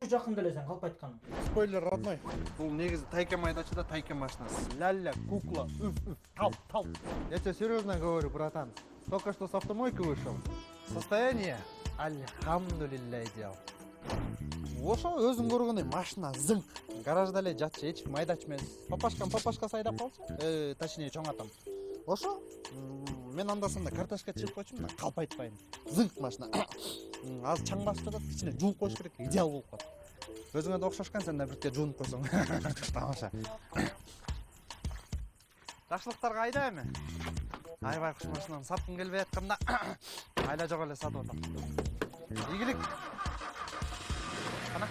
жакында эле сен калп айтканың. Спойлер, родной. Бул негизи тайке майдачы да тайке машинасы. Ля-ля, кукла, талп. Я тебе серьезно говорю, братан. Только что с автомойки вышел. Состояние, альхамдулилля, идеал. Ошо өзүң көргөндөй машина зыңк. Гаражда эле жатчы, эч майдач эмес. Папашка сайдап калчу. Точнее, чоң атам. Ошо мен анда-санда картошка чыгып койчумун да, калп айтпайм. Зыңк машина. Азыр чаң басып жатат, кичине жууп коюш керек, идеал болуп калат. Өзүңө да окшошкан, сен да бирке жуунуп койсоң. Тамаша. Жакшылыктар кайда эми? Айбай куш машинаны саткым келбей атканда айла жок эле сатып атам. Ийгилик. Кана.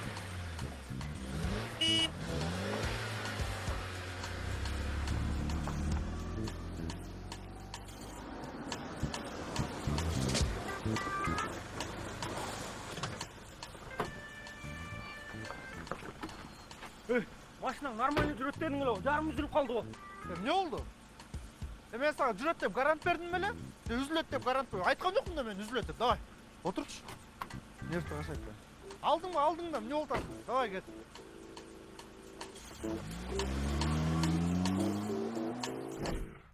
Машинаң нормально жүрөт дедиң эле, жарым үзүлүп калды го. Эмне болду? Мен сага жүрөт деп гарант бердим беле? Үзүлөт деп гарант бердим. Айткан жокмун да мен үзүлөт деп. Давай. Отурчу. Нервти кашайт. Алдың да, эмне болуп атасың? Давай кет.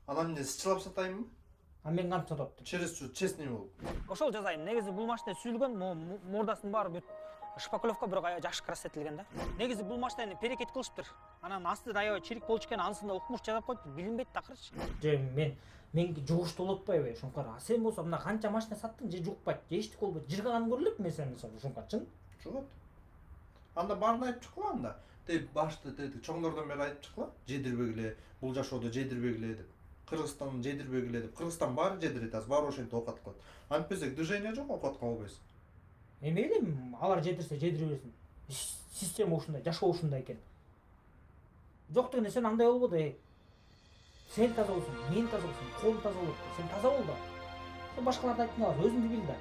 Анан эмне сычылап сатайынбы? А мен кантип сатат? Через честный болуп. Ошол жазайын. Негизи бул машина сүйлгөн, мордасынын баары бүт шпаклевка бирок жакшы красетилген да. Негизи бул машинаны перекет кылышыптыр. Анан асты аябай чирик болчу экен, анысында укмуш жазап коюптур, билинбейт такырчы. Же мен жугуштуу болуп атпайбы, Шуңкар? А сен болсо мына канча машина саттың, же жукпайт, же эчтик болбойт. Жыргаганын көрүлөт мен сен мисалы, Шуңкар, чын? Жогот. Анда баарын айтып чыккыла анда. Башты чоңдордон бери айтып чыккыла. Жедирбегиле, бул жашоодо жедирбегиле деп. Кыргызстан жедирбегиле деп. Кыргызстан баары жедирет, азыр баары ошентип окат кылат. Антпесек движение жок, окат калбайсың. Мейли, алар жетирсе жетире берсин. Система ушундай, жашоо ушундай экен. Жок дегенде сен андай болбоду, Сен таза болсун, мен таза болсун, колум таза болот. Сен таза бол да. Сен башкаларды айттың алар, өзүңдү бил да.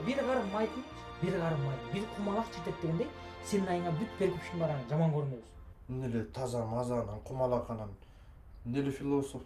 Бир карым майтын, бир кумалак читет дегендей, сенин айыңа бүт перекупщиктин баары жаман көрүнөбүз. Эмне эле таза мазанан, кумалак анан. Эмне эле философ